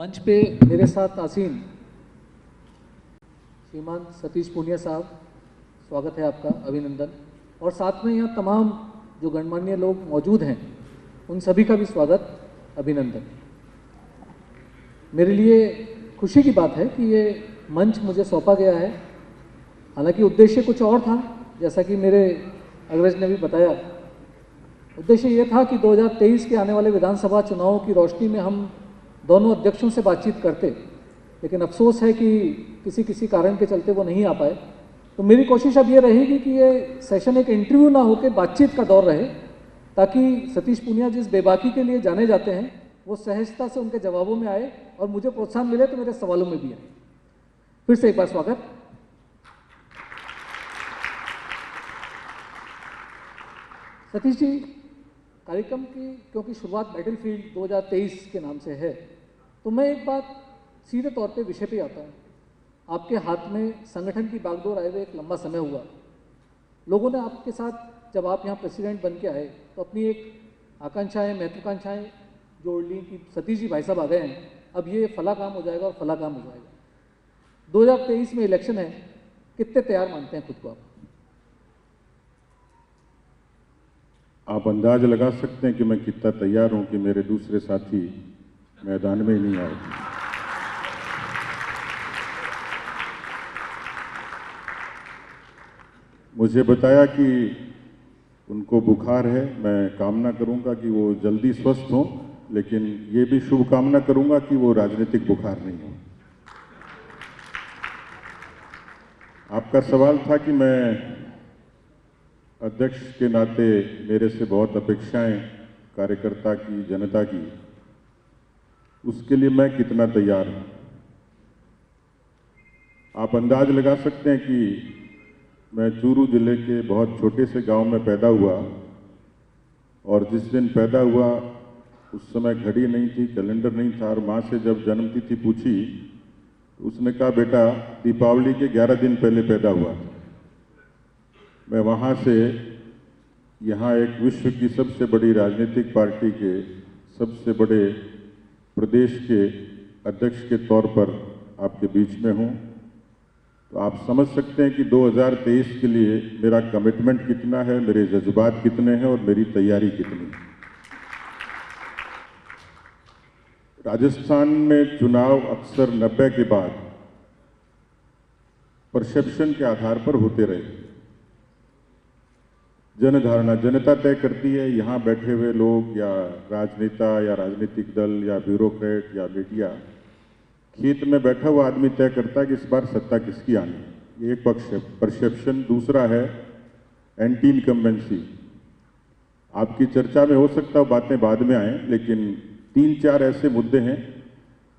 मंच पे मेरे साथ आसीन श्रीमान सतीश पूनिया साहब, स्वागत है आपका, अभिनंदन। और साथ में यहाँ तमाम जो गणमान्य लोग मौजूद हैं उन सभी का भी स्वागत, अभिनंदन। मेरे लिए खुशी की बात है कि ये मंच मुझे सौंपा गया है। हालांकि उद्देश्य कुछ और था, जैसा कि मेरे अग्रज ने भी बताया। उद्देश्य ये था कि 2023 के आने वाले विधानसभा चुनावों की रोशनी में हम दोनों अध्यक्षों से बातचीत करते, लेकिन अफसोस है कि किसी कारण के चलते वो नहीं आ पाए। तो मेरी कोशिश अब ये रहेगी कि ये सेशन एक इंटरव्यू ना होकर बातचीत का दौर रहे, ताकि सतीश पूनिया जिस बेबाकी के लिए जाने जाते हैं वो सहजता से उनके जवाबों में आए और मुझे प्रोत्साहन मिले तो मेरे सवालों में भी आए। फिर से एक बार स्वागत। सतीश जी, कार्यक्रम की क्योंकि शुरुआत बैटलफील्ड 2023 के नाम से है, तो मैं एक बात सीधे तौर पे विषय पे आता हूँ। आपके हाथ में संगठन की बागडोर आए हुए एक लंबा समय हुआ। लोगों ने आपके साथ जब आप यहाँ प्रेसिडेंट बन के आए तो अपनी एक आकांक्षाएं, महत्वाकांक्षाएं जोड़ ली कि सतीश जी भाई साहब आ गए हैं, अब ये फला काम हो जाएगा और फला काम हो जाएगा। 2023 में इलेक्शन है, कितने तैयार मानते हैं खुद को आप अंदाज लगा सकते हैं कि मैं कितना तैयार हूं कि मेरे दूसरे साथी मैदान में ही नहीं आए। मुझे बताया कि उनको बुखार है। मैं कामना करूंगा कि वो जल्दी स्वस्थ हों, लेकिन ये भी शुभ कामना करूंगा कि वो राजनीतिक बुखार नहीं हो। आपका सवाल था कि मैं अध्यक्ष के नाते मेरे से बहुत अपेक्षाएं कार्यकर्ता की, जनता की, उसके लिए मैं कितना तैयार हूं। आप अंदाज लगा सकते हैं कि मैं चूरू जिले के बहुत छोटे से गांव में पैदा हुआ और जिस दिन पैदा हुआ उस समय घड़ी नहीं थी, कैलेंडर नहीं था, और माँ से जब जन्मतिथि पूछी तो उसने कहा बेटा दीपावली के 11 दिन पहले पैदा हुआ। मैं वहाँ से यहाँ एक विश्व की सबसे बड़ी राजनीतिक पार्टी के सबसे बड़े प्रदेश के अध्यक्ष के तौर पर आपके बीच में हूँ। तो आप समझ सकते हैं कि 2023 के लिए मेरा कमिटमेंट कितना है, मेरे जज्बात कितने हैं और मेरी तैयारी कितनी है। राजस्थान में चुनाव अक्सर 90 के बाद परसेप्शन के आधार पर होते रहे। जनधारणा जनता तय करती है। यहाँ बैठे हुए लोग या राजनेता या राजनीतिक दल या ब्यूरोक्रेट या मीडिया, खेत में बैठा हुआ आदमी तय करता है कि इस बार सत्ता किसकी आनी है। ये एक पक्ष है, परसेप्शन। दूसरा है एंटी इनकम्बेंसी। आपकी चर्चा में हो सकता है बातें बाद में आए, लेकिन 3-4 ऐसे मुद्दे हैं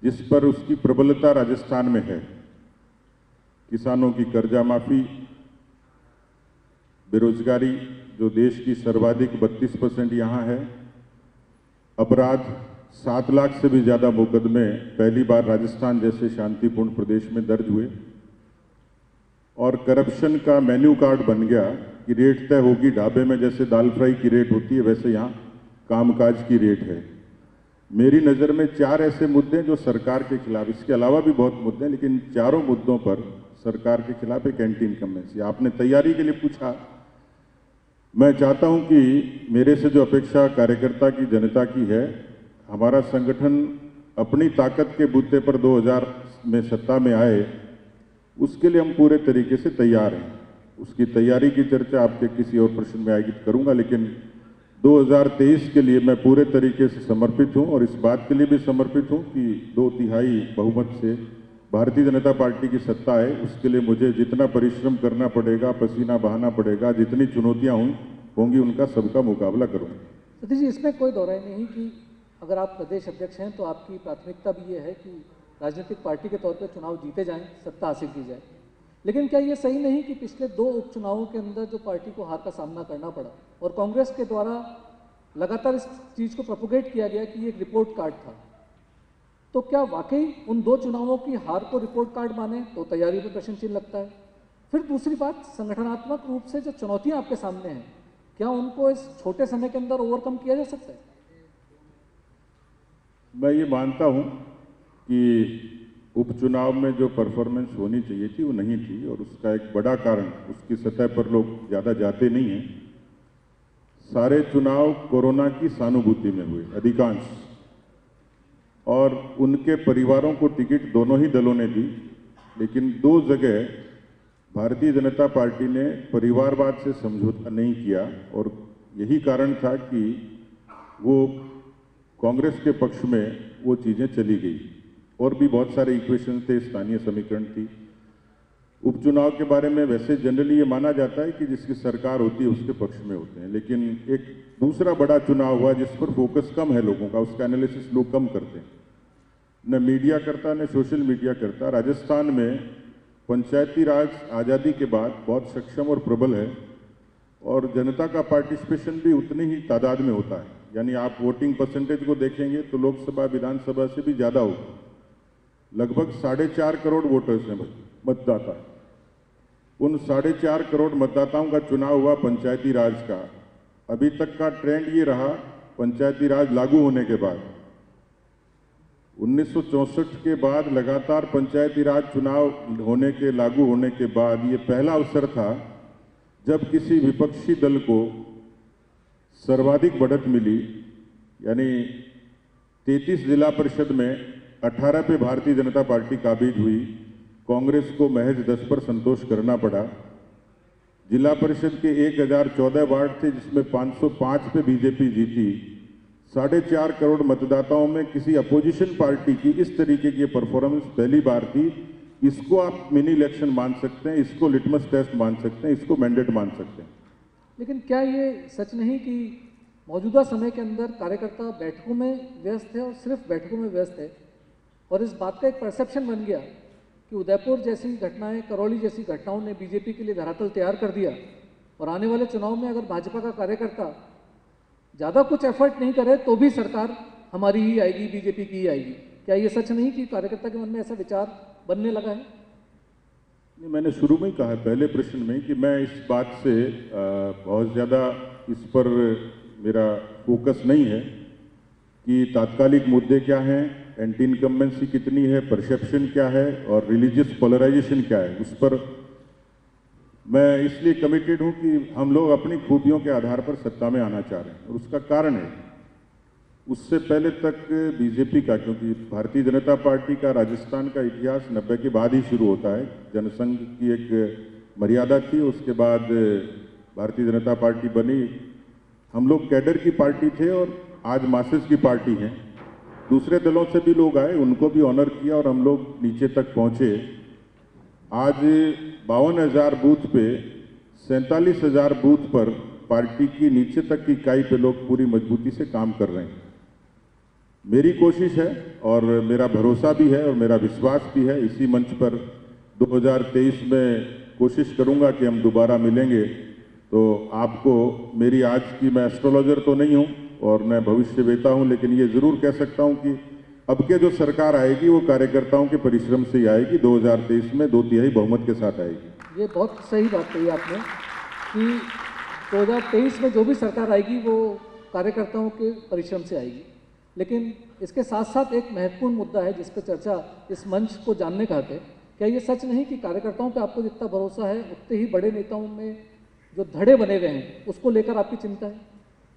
जिस पर उसकी प्रबलता राजस्थान में है। किसानों की कर्जा माफी, बेरोजगारी जो देश की सर्वाधिक 32% यहाँ है, अपराध 7 लाख से भी ज़्यादा मुकदमे पहली बार राजस्थान जैसे शांतिपूर्ण प्रदेश में दर्ज हुए, और करप्शन का मेन्यू कार्ड बन गया कि रेट तय होगी। ढाबे में जैसे दाल फ्राई की रेट होती है वैसे यहाँ कामकाज की रेट है। मेरी नज़र में 4 ऐसे मुद्दे हैं जो सरकार के खिलाफ, इसके अलावा भी बहुत मुद्दे हैं, लेकिन चारों मुद्दों पर सरकार के खिलाफ एक एंटी इनकम्बेंसी। आपने तैयारी के लिए पूछा। मैं चाहता हूं कि मेरे से जो अपेक्षा कार्यकर्ता की, जनता की है, हमारा संगठन अपनी ताकत के बूते पर 2000 में सत्ता में आए, उसके लिए हम पूरे तरीके से तैयार हैं। उसकी तैयारी की चर्चा आपके किसी और प्रश्न में आयोजित करूंगा, लेकिन 2023 के लिए मैं पूरे तरीके से समर्पित हूं और इस बात के लिए भी समर्पित हूं कि 2/3 बहुमत से भारतीय जनता पार्टी की सत्ता है। उसके लिए मुझे जितना परिश्रम करना पड़ेगा, पसीना बहाना पड़ेगा, जितनी चुनौतियां होंगी उनका सबका मुकाबला करूंगा। सतीश जी, इसमें कोई दौराई नहीं कि अगर आप प्रदेश अध्यक्ष हैं तो आपकी प्राथमिकता भी ये है कि राजनीतिक पार्टी के तौर पर चुनाव जीते जाएं, सत्ता हासिल की जाए। लेकिन क्या ये सही नहीं कि पिछले 2 उपचुनावों के अंदर जो पार्टी को हार का सामना करना पड़ा और कांग्रेस के द्वारा लगातार इस चीज़ को प्रोपोगेट किया गया कि ये एक रिपोर्ट कार्ड था, तो क्या वाकई उन 2 चुनावों की हार को रिपोर्ट कार्ड माने तो तैयारी में प्रश्न चिन्ह लगता है। फिर दूसरी बात, संगठनात्मक रूप से जो चुनौतियां आपके सामने हैं, क्या उनको इस छोटे समय के अंदर ओवरकम किया जा सकता है? मैं ये मानता हूं कि उपचुनाव में जो परफॉर्मेंस होनी चाहिए थी वो नहीं थी, और उसका एक बड़ा कारण उसकी सतह पर लोग ज़्यादा जाते नहीं हैं। सारे चुनाव कोरोना की सहानुभूति में हुए अधिकांश, और उनके परिवारों को टिकट दोनों ही दलों ने दी, लेकिन दो जगह भारतीय जनता पार्टी ने परिवारवाद से समझौता नहीं किया, और यही कारण था कि वो कांग्रेस के पक्ष में वो चीज़ें चली गई। और भी बहुत सारे इक्वेशन थे, स्थानीय समीकरण थी। उपचुनाव के बारे में वैसे जनरली ये माना जाता है कि जिसकी सरकार होती है उसके पक्ष में होते हैं, लेकिन एक दूसरा बड़ा चुनाव हुआ जिस पर फोकस कम है लोगों का, उसका एनालिसिस लोग कम करते हैं, न मीडिया करता न सोशल मीडिया करता। राजस्थान में पंचायती राज आज़ादी के बाद बहुत सक्षम और प्रबल है, और जनता का पार्टिसिपेशन भी उतनी ही तादाद में होता है। यानी आप वोटिंग परसेंटेज को देखेंगे तो लोकसभा विधानसभा से भी ज़्यादा होगा। लगभग 4.5 करोड़ वोटर्स हैं, मतदाता। उन 4.5 करोड़ मतदाताओं का चुनाव हुआ पंचायती राज का। अभी तक का ट्रेंड ये रहा, पंचायती राज लागू होने के बाद 1964 के बाद लगातार पंचायती राज चुनाव लागू होने के बाद ये पहला अवसर था जब किसी विपक्षी दल को सर्वाधिक बढ़त मिली। यानी 33 जिला परिषद में 18 पे भारतीय जनता पार्टी काबिज हुई, कांग्रेस को महज 10 पर संतोष करना पड़ा। जिला परिषद के 1014 वार्ड थे जिसमें 505 पे बीजेपी जीती। 4.5 करोड़ मतदाताओं में किसी अपोजिशन पार्टी की इस तरीके की परफॉर्मेंस पहली बार थी। इसको आप मिनी इलेक्शन मान सकते हैं, इसको लिटमस टेस्ट मान सकते हैं, इसको मैंडेट मान सकते हैं। लेकिन क्या ये सच नहीं कि मौजूदा समय के अंदर कार्यकर्ता बैठकों में व्यस्त है और सिर्फ बैठकों में व्यस्त है, और इस बात का एक परसेप्शन बन गया कि उदयपुर जैसी घटनाएं, करौली जैसी घटनाओं ने बीजेपी के लिए धरातल तैयार कर दिया, और आने वाले चुनाव में अगर भाजपा का कार्यकर्ता ज़्यादा कुछ एफर्ट नहीं करे तो भी सरकार हमारी ही आएगी, बीजेपी की ही आएगी। क्या ये सच नहीं कि कार्यकर्ता के मन में ऐसा विचार बनने लगा है? नहीं, मैंने शुरू में ही कहा पहले प्रश्न में कि मैं इस बात से बहुत ज़्यादा इस पर मेरा फोकस नहीं है कि तात्कालिक मुद्दे क्या हैं, एंटी इनकम्बेंसी कितनी है, परसेप्शन क्या है और रिलीजियस पोलराइजेशन क्या है। उस पर मैं इसलिए कमिटेड हूं कि हम लोग अपनी खूबियों के आधार पर सत्ता में आना चाह रहे हैं, और उसका कारण है उससे पहले तक बीजेपी का, क्योंकि भारतीय जनता पार्टी का राजस्थान का इतिहास 90 के बाद ही शुरू होता है। जनसंघ की एक मर्यादा थी, उसके बाद भारतीय जनता पार्टी बनी। हम लोग कैडर की पार्टी थे और आज मासेस की पार्टी हैं। दूसरे दलों से भी लोग आए, उनको भी ऑनर किया और हम लोग नीचे तक पहुंचे। आज 52,000 बूथ पे 47,000 बूथ पर पार्टी की नीचे तक की इकाई पे लोग पूरी मजबूती से काम कर रहे हैं। मेरी कोशिश है और मेरा भरोसा भी है और मेरा विश्वास भी है, इसी मंच पर 2023 में कोशिश करूंगा कि हम दोबारा मिलेंगे तो आपको मेरी आज की, मैं एस्ट्रोलॉजर तो नहीं हूं और मैं भविष्यवेता हूं, लेकिन ये जरूर कह सकता हूं कि अब के जो सरकार आएगी वो कार्यकर्ताओं के परिश्रम से ही आएगी। 2023 में 2/3 बहुमत के साथ आएगी। ये बहुत सही बात कही आपने कि 2023 में जो भी सरकार आएगी वो कार्यकर्ताओं के परिश्रम से आएगी। लेकिन इसके साथ साथ एक महत्वपूर्ण मुद्दा है जिस पर चर्चा इस मंच को जानने का है, क्या ये सच नहीं कि कार्यकर्ताओं पे आपको जितना भरोसा है उतने ही बड़े नेताओं में जो धड़े बने हुए हैं उसको लेकर आपकी चिंता है?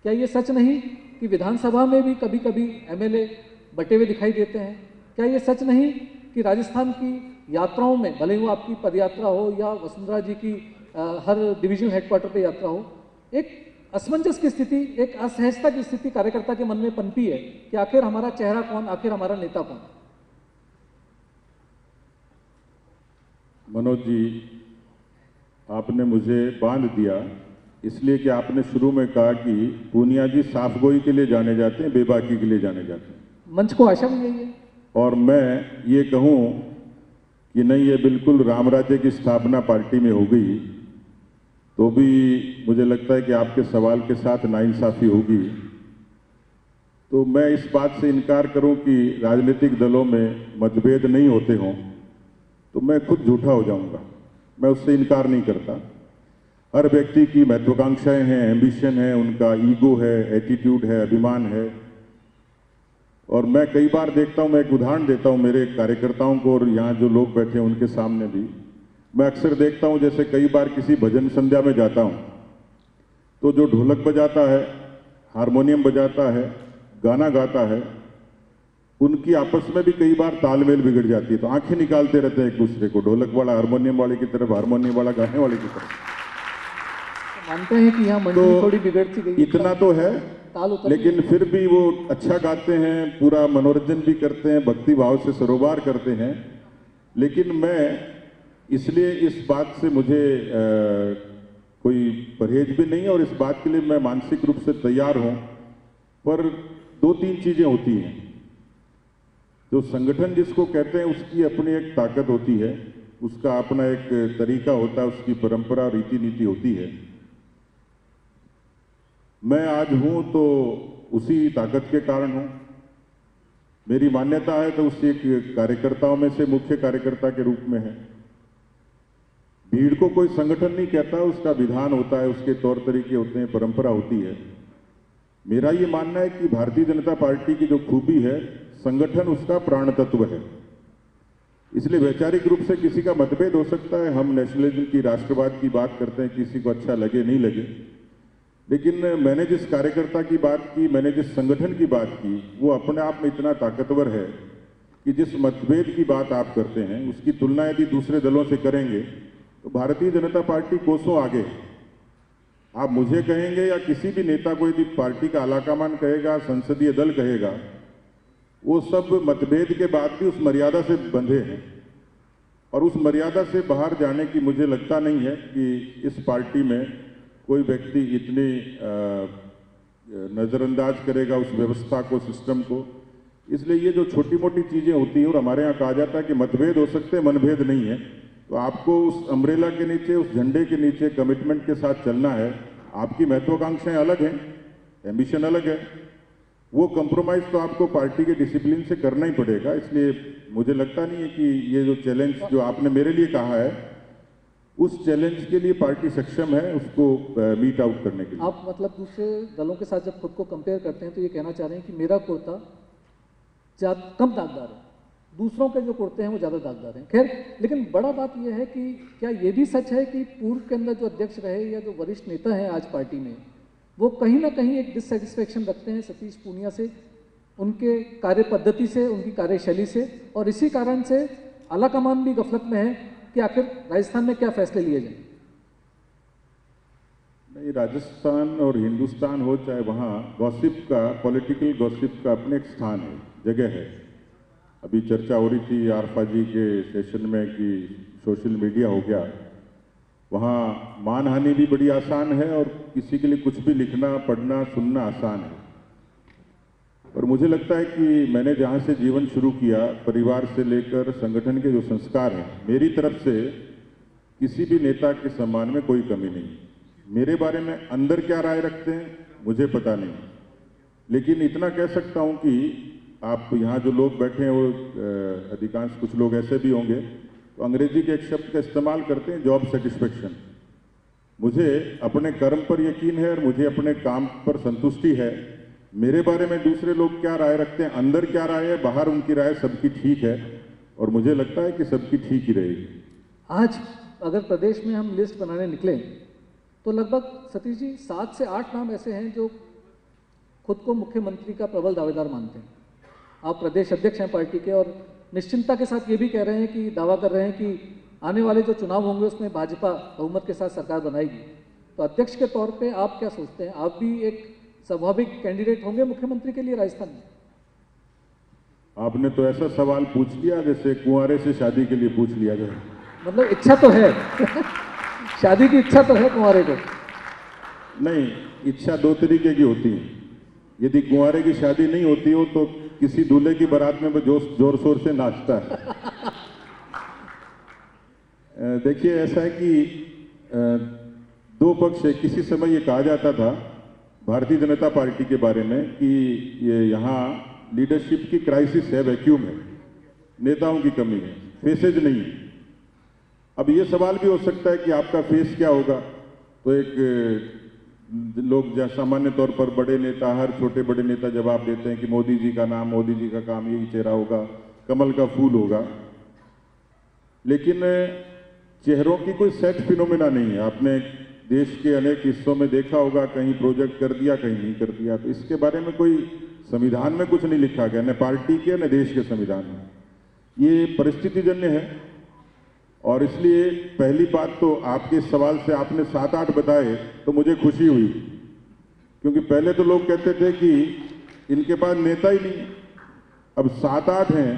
क्या ये सच नहीं कि विधानसभा में भी कभी कभी एमएलए बटे हुए दिखाई देते हैं? क्या ये सच नहीं कि राजस्थान की यात्राओं में, भले ही वो आपकी पदयात्रा हो या वसुंधरा जी की हर डिवीजनल हेडक्वार्टर पे यात्रा हो, एक असमंजस की स्थिति, एक असहजता की स्थिति कार्यकर्ता के मन में पनपी है कि आखिर हमारा चेहरा कौन, आखिर हमारा नेता कौन? मनोज जी, आपने मुझे बांध दिया इसलिए कि आपने शुरू में कहा कि पूनिया जी साफगोई के लिए जाने जाते हैं, बेबाकी के लिए जाने जाते हैं। मंच को आशा भी यही है। और मैं ये कहूं कि नहीं, ये बिल्कुल राम राज्य की स्थापना पार्टी में हो गई तो भी मुझे लगता है कि आपके सवाल के साथ नाइंसाफी होगी। तो मैं इस बात से इनकार करूं कि राजनीतिक दलों में मतभेद नहीं होते हों तो मैं खुद झूठा हो जाऊंगा। मैं उससे इनकार नहीं करता। हर व्यक्ति की महत्वाकांक्षाएं हैं, एम्बिशन है, उनका ईगो है, एटीट्यूड है, अभिमान है। और मैं कई बार देखता हूं, मैं एक उदाहरण देता हूं मेरे कार्यकर्ताओं को और यहाँ जो लोग बैठे हैं उनके सामने भी। मैं अक्सर देखता हूं, जैसे कई बार किसी भजन संध्या में जाता हूं तो जो ढोलक बजाता है, हारमोनियम बजाता है, गाना गाता है, उनकी आपस में भी कई बार तालमेल बिगड़ जाती है। तो आंखें निकालते रहते हैं एक दूसरे को, ढोलक वाला हारमोनियम वाले की तरफ, हारमोनियम वाला गाने वाले की तरफ। मानते हैं कि यहाँ मंडली थोड़ी बिगड़ती गई, इतना तो है, ताल उतर लेकिन फिर भी वो अच्छा गाते हैं, पूरा मनोरंजन भी करते हैं, भक्ति भाव से सरोबार करते हैं। लेकिन मैं इसलिए इस बात से मुझे कोई परहेज भी नहीं है और इस बात के लिए मैं मानसिक रूप से तैयार हूं। पर दो तीन चीजें होती हैं। जो संगठन जिसको कहते हैं उसकी अपनी एक ताकत होती है, उसका अपना एक तरीका होता है, उसकी परंपरा रीति नीति होती है। मैं आज हूं तो उसी ताकत के कारण हूं। मेरी मान्यता है तो उसी कार्यकर्ताओं में से मुख्य कार्यकर्ता के रूप में है। भीड़ को कोई संगठन नहीं कहता, उसका विधान होता है, उसके तौर तरीके होते हैं, परंपरा होती है। मेरा ये मानना है कि भारतीय जनता पार्टी की जो खूबी है, संगठन उसका प्राण तत्व है। इसलिए वैचारिक रूप से किसी का मतभेद हो सकता है, हम नेशनलिज्म की, राष्ट्रवाद की बात करते हैं, किसी को अच्छा लगे नहीं लगे, लेकिन मैंने जिस कार्यकर्ता की बात की, मैंने जिस संगठन की बात की, वो अपने आप में इतना ताकतवर है कि जिस मतभेद की बात आप करते हैं उसकी तुलना यदि दूसरे दलों से करेंगे तो भारतीय जनता पार्टी कोसों आगे है। आप मुझे कहेंगे या किसी भी नेता को यदि पार्टी का आलाकमान कहेगा, संसदीय दल कहेगा, वो सब मतभेद के बाद भी उस मर्यादा से बंधे हैं और उस मर्यादा से बाहर जाने की मुझे लगता नहीं है कि इस पार्टी में कोई व्यक्ति इतनी नज़रअंदाज करेगा उस व्यवस्था को, सिस्टम को। इसलिए ये जो छोटी मोटी चीज़ें होती हैं, और हमारे यहाँ कहा जाता है कि मतभेद हो सकते हैं, मनभेद नहीं है, तो आपको उस अम्ब्रेला के नीचे, उस झंडे के नीचे कमिटमेंट के साथ चलना है। आपकी महत्वाकांक्षाएं अलग हैं, एम्बिशन अलग है, वो कंप्रोमाइज़ तो आपको पार्टी के डिसिप्लिन से करना ही पड़ेगा। इसलिए मुझे लगता नहीं है कि ये जो चैलेंज जो आपने मेरे लिए कहा है, उस चैलेंज के लिए पार्टी सक्षम है उसको मीट आउट करने के लिए। आप मतलब दूसरे दलों के साथ जब खुद को कंपेयर करते हैं तो ये कहना चाह रहे हैं कि मेरा कुर्ता कम दागदार है, दूसरों के जो कुर्ते हैं वो ज़्यादा दागदार हैं। खैर, लेकिन बड़ा बात यह है कि क्या ये भी सच है कि पूर्व के अंदर जो अध्यक्ष रहे या जो वरिष्ठ नेता हैं आज पार्टी में, वो कहीं ना कहीं एक डिससेटिस्फेक्शन रखते हैं सतीश पूनिया से, उनके कार्य पद्धति से, उनकी कार्यशैली से, और इसी कारण से आलाकमान भी गफलत में है कि आखिर राजस्थान में क्या फैसले लिए जाएं? नहीं, राजस्थान और हिंदुस्तान हो, चाहे वहाँ गॉसिप का, पॉलिटिकल गॉसिप का अपने एक स्थान है, जगह है। अभी चर्चा हो रही थी आरफा जी के सेशन में कि सोशल मीडिया हो गया, वहाँ मानहानि भी बड़ी आसान है और किसी के लिए कुछ भी लिखना, पढ़ना, सुनना आसान है। और मुझे लगता है कि मैंने जहाँ से जीवन शुरू किया, परिवार से लेकर संगठन के जो संस्कार हैं, मेरी तरफ से किसी भी नेता के सम्मान में कोई कमी नहीं। मेरे बारे में अंदर क्या राय रखते हैं मुझे पता नहीं, लेकिन इतना कह सकता हूँ कि आप यहाँ जो लोग बैठे हैं वो अधिकांश कुछ लोग ऐसे भी होंगे तो अंग्रेजी के एक शब्द का इस्तेमाल करते हैं, जॉब सेटिस्फेक्शन। मुझे अपने कर्म पर यकीन है और मुझे अपने काम पर संतुष्टि है। मेरे बारे में दूसरे लोग क्या राय रखते हैं, अंदर क्या राय है, बाहर उनकी राय सबकी ठीक है और मुझे लगता है कि सबकी ठीक ही रहेगी। आज अगर प्रदेश में हम लिस्ट बनाने निकले तो लगभग सतीश जी 7 से 8 नाम ऐसे हैं जो खुद को मुख्यमंत्री का प्रबल दावेदार मानते हैं। आप प्रदेश अध्यक्ष हैं पार्टी के और निश्चिंतता के साथ ये भी कह रहे हैं कि दावा कर रहे हैं कि आने वाले जो चुनाव होंगे उसमें भाजपा बहुमत के साथ सरकार बनाएगी। तो अध्यक्ष के तौर पे आप क्या सोचते हैं, आप भी एक स्वाभाविक कैंडिडेट होंगे मुख्यमंत्री के लिए राजस्थान में? आपने तो ऐसा सवाल पूछ लिया जैसे कुंवारे से शादी के लिए पूछ लिया जाए। मतलब इच्छा तो है शादी की इच्छा तो है कुंवारे को? नहीं, इच्छा दो तरीके की होती है। यदि कुंवारे की शादी नहीं होती हो तो किसी दूल्हे की बारात में वो जोर शोर से नाचता है। देखिए, ऐसा है कि दो पक्ष है। किसी समय ये कहा जाता था भारतीय जनता पार्टी के बारे में कि ये यहाँ लीडरशिप की क्राइसिस है, वैक्यूम है, नेताओं की कमी है, फेसेज नहीं है। अब ये सवाल भी हो सकता है कि आपका फेस क्या होगा। तो एक लोग सामान्य तौर पर बड़े नेता, हर छोटे बड़े नेता जवाब देते हैं कि मोदी जी का नाम, मोदी जी का काम, यही चेहरा होगा, कमल का फूल होगा। लेकिन चेहरों की कोई सेट फिनोमिना नहीं है। आपने देश के अनेक हिस्सों में देखा होगा, कहीं प्रोजेक्ट कर दिया, कहीं नहीं कर दिया। तो इसके बारे में कोई संविधान में कुछ नहीं लिखा गया, न पार्टी के न देश के संविधान में। ये परिस्थितिजन्य है। और इसलिए पहली बात तो आपके सवाल से आपने 7-8 बताए तो मुझे खुशी हुई, क्योंकि पहले तो लोग कहते थे कि इनके पास नेता ही नहीं। अब 7-8 हैं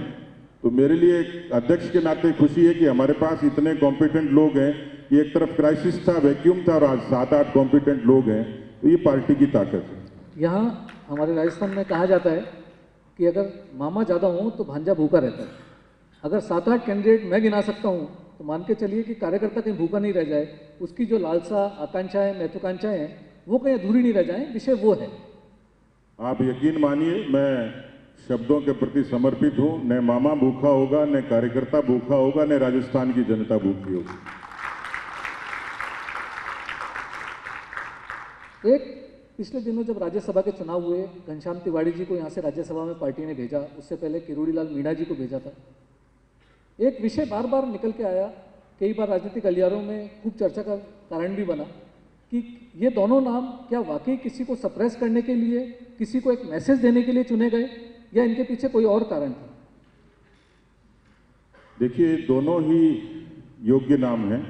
तो मेरे लिए एक अध्यक्ष के नाते खुशी है कि हमारे पास इतने कॉम्पिटेंट लोग हैं। ये एक तरफ क्राइसिस था, वैक्यूम था, और आज 7-8 कॉम्पिटेंट लोग हैं, तो ये पार्टी की ताकत है। यहाँ हमारे राजस्थान में कहा जाता है कि अगर मामा ज़्यादा हों तो भांजा भूखा रहता है। अगर 7-8 कैंडिडेट मैं गिना सकता हूँ तो मान के चलिए कि कार्यकर्ता कहीं भूखा नहीं रह जाए, उसकी जो लालसा, आकांक्षाएं, महत्वाकांक्षाएं हैं वो कहीं अधूरी नहीं रह जाए। विषय वो है। आप यकीन मानिए, मैं शब्दों के प्रति समर्पित हूं। न मामा भूखा होगा, न कार्यकर्ता भूखा होगा, न राजस्थान की जनता भूखी होगी। एक पिछले दिनों जब राज्यसभा के चुनाव हुए, घनश्याम तिवारी जी को यहाँ से राज्यसभा में पार्टी ने भेजा, उससे पहले किरोड़ी लाल मीणा जी को भेजा था। एक विषय बार बार निकल के आया, कई बार राजनीतिक गलियारों में खूब चर्चा का कारण भी बना कि ये दोनों नाम क्या वाकई किसी को सप्रेस करने के लिए, किसी को एक मैसेज देने के लिए चुने गए, या इनके पीछे कोई और कारण था? देखिए, दोनों ही योग्य नाम हैं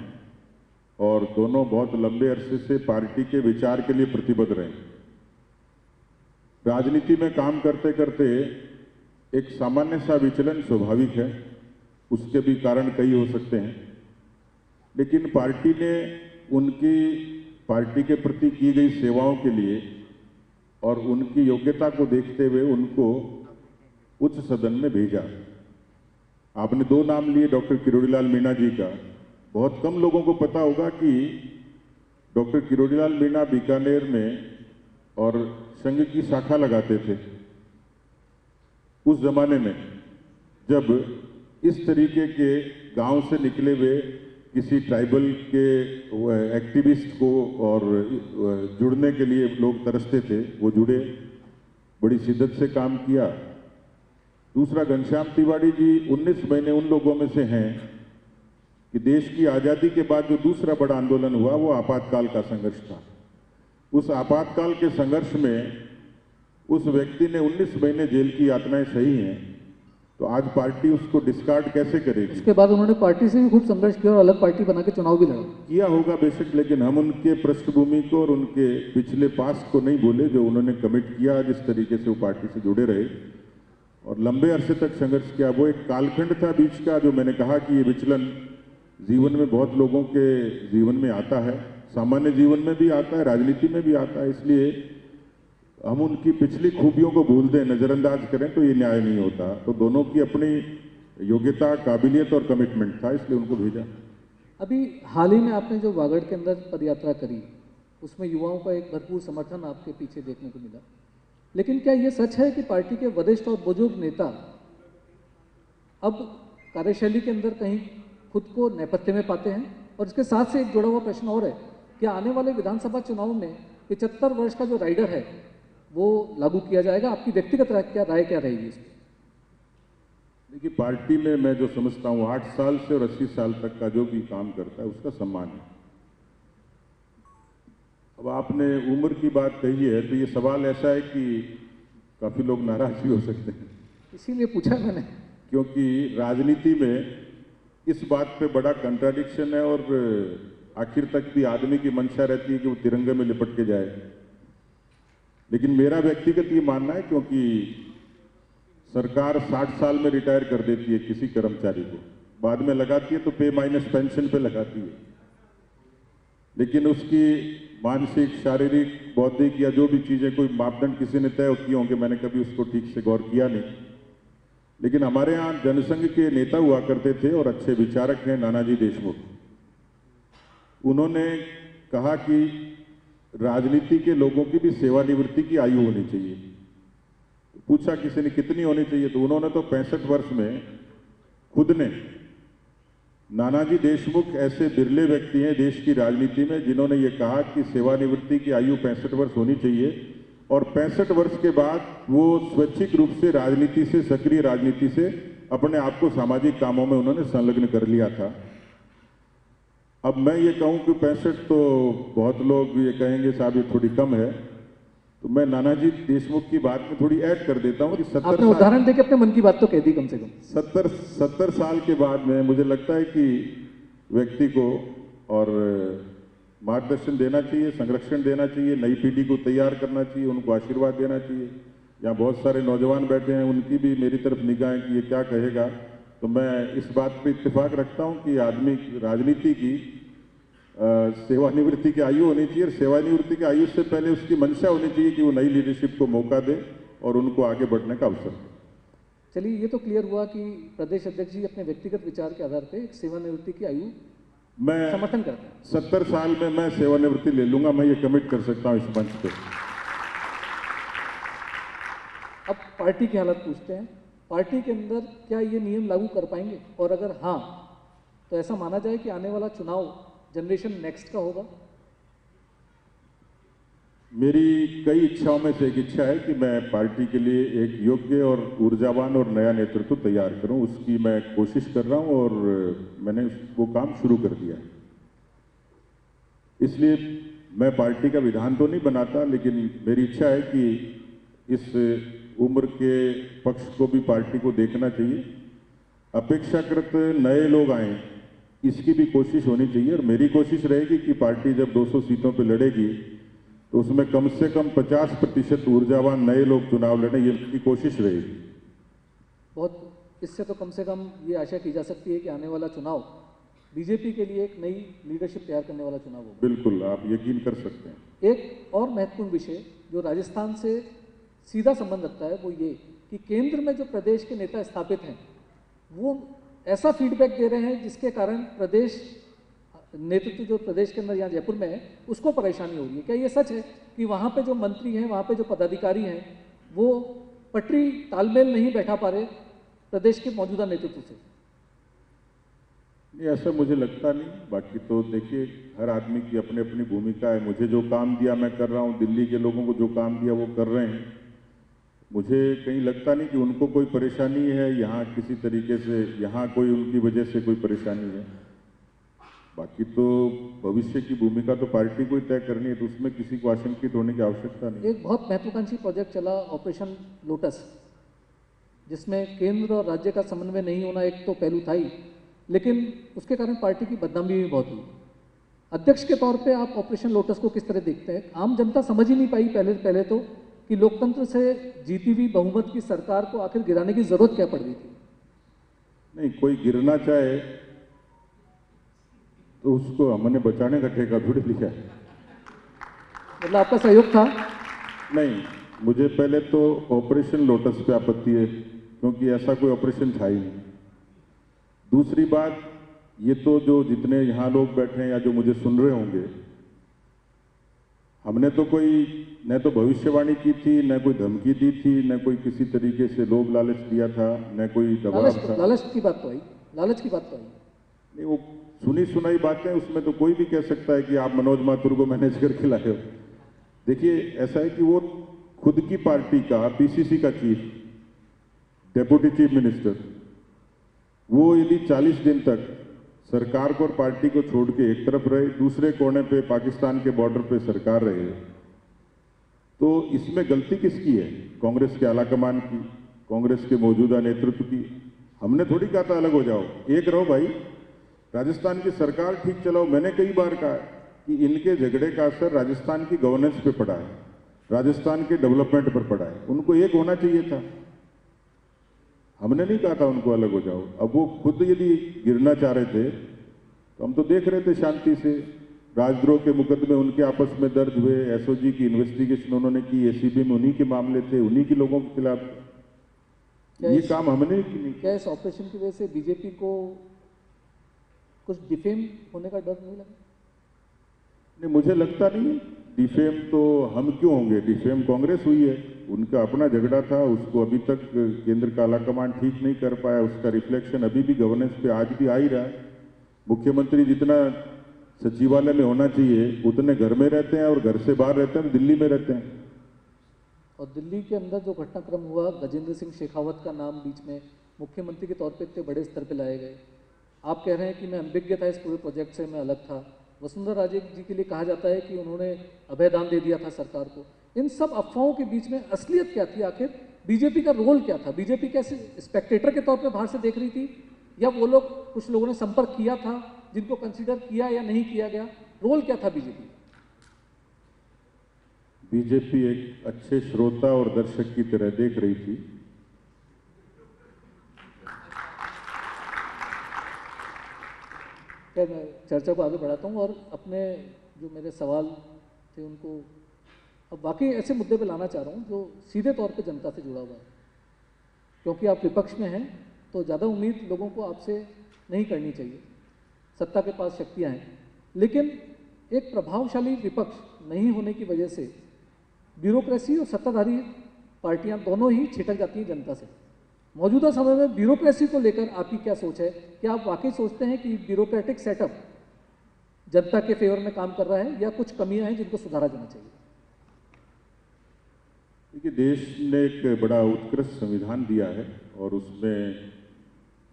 और दोनों बहुत लंबे अरसे से पार्टी के विचार के लिए प्रतिबद्ध रहे। राजनीति में काम करते करते एक सामान्य सा विचलन स्वाभाविक है, उसके भी कारण कई हो सकते हैं। लेकिन पार्टी ने उनकी पार्टी के प्रति की गई सेवाओं के लिए और उनकी योग्यता को देखते हुए उनको उच्च सदन में भेजा। आपने 2 नाम लिए डॉक्टर किरोड़ी लाल मीणा जी का। बहुत कम लोगों को पता होगा कि डॉक्टर किरोड़ी लाल मीणा बीकानेर में और संघ की शाखा लगाते थे उस जमाने में, जब इस तरीके के गांव से निकले हुए किसी ट्राइबल के एक्टिविस्ट को और जुड़ने के लिए लोग तरसते थे। वो जुड़े, बड़ी शिद्दत से काम किया। दूसरा, घनश्याम तिवारी जी 19 महीने उन लोगों में से हैं कि देश की आज़ादी के बाद जो दूसरा बड़ा आंदोलन हुआ वो आपातकाल का संघर्ष था। उस आपातकाल के संघर्ष में उस व्यक्ति ने 19 महीने जेल की यातनाएं सही हैं, तो आज पार्टी उसको डिस्कार्ड कैसे करेगी? उसके बाद उन्होंने पार्टी से भी खूब संघर्ष किया और अलग पार्टी बना के चुनाव भी लड़ा। किया होगा बेशक, लेकिन हम उनके पृष्ठभूमि को और उनके पिछले पास्ट को नहीं बोले। जो उन्होंने कमिट किया, जिस तरीके से वो पार्टी से जुड़े रहे और लंबे अरसे तक संघर्ष किया, वो एक कालखंड था बीच का। जो मैंने कहा कि ये विचलन जीवन में बहुत लोगों के जीवन में आता है, सामान्य जीवन में भी आता है, राजनीति में भी आता है। इसलिए हम उनकी पिछली खूबियों को भूल दें, नज़रअंदाज करें तो ये न्याय नहीं होता। तो दोनों की अपनी योग्यता, काबिलियत और कमिटमेंट था, इसलिए उनको भेजा। अभी हाल ही में आपने जो वागड़ के अंदर पदयात्रा करी, उसमें युवाओं का एक भरपूर समर्थन आपके पीछे देखने को मिला। लेकिन क्या ये सच है कि पार्टी के वरिष्ठ और बुजुर्ग नेता अब कार्यशैली के अंदर कहीं खुद को नेपथ्य में पाते हैं? और इसके साथ से एक जुड़ा हुआ प्रश्न और है, क्या आने वाले विधानसभा चुनाव में 75 वर्ष का जो राइडर है वो लागू किया जाएगा? आपकी व्यक्तिगत राय क्या रहेगी इसकी? देखिए, पार्टी में मैं जो समझता हूँ 8 साल से और 80 साल तक का जो भी काम करता है उसका सम्मान है। अब आपने उम्र की बात कही है तो ये सवाल ऐसा है कि काफ़ी लोग नाराज भी हो सकते हैं, इसीलिए पूछा मैंने। क्योंकि राजनीति में इस बात पे बड़ा कंट्राडिक्शन है और आखिर तक भी आदमी की मंशा रहती है कि वो तिरंगे में लिपट के जाए। लेकिन मेरा व्यक्तिगत ये मानना है, क्योंकि सरकार 60 साल में रिटायर कर देती है किसी कर्मचारी को, बाद में लगाती है तो पे माइनस पेंशन पे लगाती है, लेकिन उसकी मानसिक, शारीरिक, बौद्धिक या जो भी चीज़ें, कोई मापदंड किसी ने तय किए होंगे, मैंने कभी उसको ठीक से गौर किया नहीं। लेकिन हमारे यहाँ जनसंघ के नेता हुआ करते थे और अच्छे विचारक हैं, नानाजी देशमुख। उन्होंने कहा कि राजनीति के लोगों की भी सेवानिवृत्ति की आयु होनी चाहिए। पूछा किसी ने कितनी होनी चाहिए, तो उन्होंने तो 65 वर्ष में खुद ने नानाजी देशमुख ऐसे बिरले व्यक्ति हैं देश की राजनीति में जिन्होंने ये कहा कि सेवानिवृत्ति की आयु 65 वर्ष होनी चाहिए और 65 वर्ष के बाद वो स्वैच्छिक रूप से राजनीति से, सक्रिय राजनीति से अपने आप को सामाजिक कामों में उन्होंने संलग्न कर लिया था। अब मैं ये कहूँ कि 65 तो बहुत लोग ये कहेंगे साहब ये थोड़ी कम है, तो मैं नानाजी देशमुख की बात में थोड़ी ऐड कर देता हूँ कि 70 आपने उदाहरण देके अपने मन की बात तो कह दी कम से कम। 70 साल के बाद में मुझे लगता है कि व्यक्ति को और मार्गदर्शन देना चाहिए, संरक्षण देना चाहिए, नई पीढ़ी को तैयार करना चाहिए, उनको आशीर्वाद देना चाहिए। यहाँ बहुत सारे नौजवान बैठे हैं, उनकी भी मेरी तरफ निगाहें कि ये क्या कहेगा, तो मैं इस बात पे इत्तेफाक रखता हूँ कि आदमी राजनीति की सेवानिवृत्ति की आयु होनी चाहिए और सेवानिवृत्ति की आयु से पहले उसकी मंशा होनी चाहिए कि वो नई लीडरशिप को मौका दे और उनको आगे बढ़ने का अवसर दे। चलिए, ये तो क्लियर हुआ कि प्रदेश अध्यक्ष जी अपने व्यक्तिगत विचार के आधार पर सेवानिवृत्ति की आयु मैं समर्थन करते हैं। 70 साल में मैं सेवानिवृत्ति ले लूंगा, मैं ये कमिट कर सकता हूँ इस मंच पे। अब पार्टी की हालत पूछते हैं, पार्टी के अंदर क्या ये नियम लागू कर पाएंगे, और अगर हाँ तो ऐसा माना जाए कि आने वाला चुनाव जनरेशन नेक्स्ट का होगा? मेरी कई इच्छाओं में से एक इच्छा है कि मैं पार्टी के लिए एक योग्य और ऊर्जावान और नया नेतृत्व तैयार करूं, उसकी मैं कोशिश कर रहा हूं और मैंने वो काम शुरू कर दिया है। इसलिए मैं पार्टी का विधान तो नहीं बनाता, लेकिन मेरी इच्छा है कि इस उम्र के पक्ष को भी पार्टी को देखना चाहिए, अपेक्षाकृत नए लोग आए इसकी भी कोशिश होनी चाहिए। और मेरी कोशिश रहेगी कि पार्टी जब 200 सीटों पर लड़ेगी तो उसमें कम से कम 50% ऊर्जावान नए लोग चुनाव लड़ें, ये मेरी कोशिश रहेगी। बहुत इससे तो कम से कम ये आशा की जा सकती है कि आने वाला चुनाव बीजेपी के लिए एक नई लीडरशिप तैयार करने वाला चुनाव होगा। बिल्कुल, आप यकीन कर सकते हैं। एक और महत्वपूर्ण विषय जो राजस्थान से सीधा संबंध रखता है वो ये कि केंद्र में जो प्रदेश के नेता स्थापित हैं वो ऐसा फीडबैक दे रहे हैं जिसके कारण प्रदेश नेतृत्व जो प्रदेश के अंदर यहाँ जयपुर में है उसको परेशानी हो रही है। क्या ये सच है कि वहाँ पे जो मंत्री हैं, वहाँ पे जो पदाधिकारी हैं, वो पटरी तालमेल नहीं बैठा पा रहे प्रदेश के मौजूदा नेतृत्व से? नहीं, ऐसा मुझे लगता नहीं। बाकी तो देखिए, हर आदमी की अपनी अपनी भूमिका है। मुझे जो काम दिया मैं कर रहा हूँ, दिल्ली के लोगों को जो काम दिया वो कर रहे हैं। मुझे कहीं लगता नहीं कि उनको कोई परेशानी है, यहाँ किसी तरीके से यहाँ कोई उनकी वजह से कोई परेशानी है। बाकी तो भविष्य की भूमिका तो पार्टी को ही तय करनी है, तो उसमें किसी को आशंकित होने की आवश्यकता नहीं। एक बहुत महत्वाकांक्षी प्रोजेक्ट चला ऑपरेशन लोटस, जिसमें केंद्र और राज्य का समन्वय नहीं होना एक तो पहलू था ही, लेकिन उसके कारण पार्टी की बदनामी भी बहुत हुई। अध्यक्ष के तौर पे आप ऑपरेशन लोटस को किस तरह देखते हैं? आम जनता समझ ही नहीं पाई पहले तो कि लोकतंत्र से जीती हुई बहुमत की सरकार को आखिर गिराने की जरूरत क्या पड़ रही थी। नहीं, कोई गिरना चाहे तो उसको हमने बचाने का ठेका थोड़ी लिया है। मतलब आपका सहयोग था? नहीं, मुझे पहले तो ऑपरेशन लोटस पे आपत्ति है, क्योंकि ऐसा कोई ऑपरेशन था ही नहीं। दूसरी बात, ये तो जो जितने यहाँ लोग बैठे हैं या जो मुझे सुन रहे होंगे, हमने तो कोई न तो भविष्यवाणी की थी, न कोई धमकी दी थी, न कोई किसी तरीके से लोभ लालच दिया था, न कोई दबाव था। लालच की बात तो आई, लालच की बात तो आई नहीं, वो सुनी सुनाई बातें, उसमें तो कोई भी कह सकता है कि आप मनोज माथुर को मैनेज करके लाए हो। देखिए, ऐसा है कि वो खुद की पार्टी का पीसीसी का चीफ, डेप्यूटी चीफ मिनिस्टर, वो यदि 40 दिन तक सरकार को और पार्टी को छोड़ के एक तरफ रहे, दूसरे कोने पे पाकिस्तान के बॉर्डर पे सरकार रहे, तो इसमें गलती किसकी है? कांग्रेस के आलाकमान की, कांग्रेस के मौजूदा नेतृत्व की। हमने थोड़ी कहा था अलग हो जाओ, एक रहो भाई, राजस्थान की सरकार ठीक चलाओ। मैंने कई बार कहा कि इनके झगड़े का असर राजस्थान की गवर्नेंस पे पड़ा है, राजस्थान के डेवलपमेंट पर पड़ा है। उनको एक होना चाहिए था, हमने नहीं कहा था उनको अलग हो जाओ। अब वो खुद यदि गिरना चाह रहे थे तो हम तो देख रहे थे शांति से। राजद्रोह के मुकदमे उनके आपस में दर्ज हुए, एसओजी की इन्वेस्टिगेशन उन्होंने की, एसीबी में उन्हीं के मामले थे, उन्हीं के लोगों के खिलाफ। ये काम हमने नहीं। क्या इस ऑपरेशन की वजह से बीजेपी को कुछ डिफेम होने का डर नहीं लगा? नहीं, मुझे लगता नहीं। डिफेम तो हम क्यों होंगे? डिफेम कांग्रेस हुई है, उनका अपना झगड़ा था, उसको अभी तक केंद्र का आलाकमान ठीक नहीं कर पाया, उसका रिफ्लेक्शन अभी भी गवर्नेंस पे आज भी आ ही रहा है। मुख्यमंत्री जितना सचिवालय में होना चाहिए उतने घर में रहते हैं और घर से बाहर रहते हैं, दिल्ली में रहते हैं। और दिल्ली के अंदर जो घटनाक्रम हुआ, गजेंद्र सिंह शेखावत का नाम बीच में मुख्यमंत्री के तौर पे इतने बड़े स्तर पे लाए गए। आप कह रहे हैं कि मैं अनभिज्ञ था इस पूरे प्रोजेक्ट से, मैं अलग था। वसुंधरा राजे जी के लिए कहा जाता है कि उन्होंने अभयदान दे दिया था सरकार को। इन सब अफवाहों के बीच में असलियत क्या थी? आखिर बीजेपी का रोल क्या था? बीजेपी कैसे स्पेक्टेटर के तौर पे बाहर से देख रही थी, या वो लोग, कुछ लोगों ने संपर्क किया था जिनको कंसीडर किया या नहीं किया गया? रोल क्या था बीजेपी? बीजेपी एक अच्छे श्रोता और दर्शक की तरह देख रही थी। मैं चर्चा को आगे बढ़ाता हूँ और अपने जो मेरे सवाल थे उनको अब वाकई ऐसे मुद्दे पे लाना चाह रहा हूँ जो सीधे तौर पे जनता से जुड़ा हुआ है। क्योंकि आप विपक्ष में हैं तो ज़्यादा उम्मीद लोगों को आपसे नहीं करनी चाहिए, सत्ता के पास शक्तियाँ हैं, लेकिन एक प्रभावशाली विपक्ष नहीं होने की वजह से ब्यूरोक्रेसी और सत्ताधारी पार्टियां दोनों ही छिटक जाती हैं जनता से। मौजूदा समय में ब्यूरोक्रेसी को लेकर आपकी क्या सोच है? क्या आप वाकई सोचते हैं कि ब्यूरोक्रेटिक सेटअप जनता के फेवर में काम कर रहा है, या कुछ कमियां हैं जिनको सुधारा जाना चाहिए? देखिए, देश ने एक बड़ा उत्कृष्ट संविधान दिया है और उसमें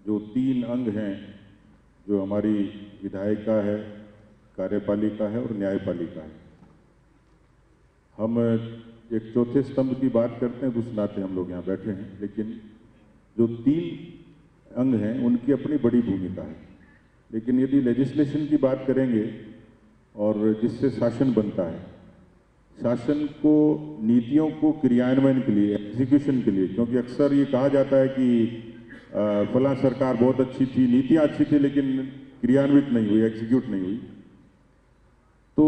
जो 3 अंग हैं, जो हमारी विधायिका है, कार्यपालिका है और न्यायपालिका है। हम एक चौथे स्तंभ की बात करते हैं, तो उस नाते हम लोग यहाँ बैठे हैं, लेकिन जो 3 अंग हैं उनकी अपनी बड़ी भूमिका है। लेकिन यदि लेजिस्लेशन की बात करेंगे और जिससे शासन बनता है, शासन को नीतियों को क्रियान्वयन के लिए, एग्जीक्यूशन के लिए, क्योंकि अक्सर ये कहा जाता है कि फलां सरकार बहुत अच्छी थी, नीतियाँ अच्छी थी, लेकिन क्रियान्वित नहीं हुई, एग्जीक्यूट नहीं हुई, तो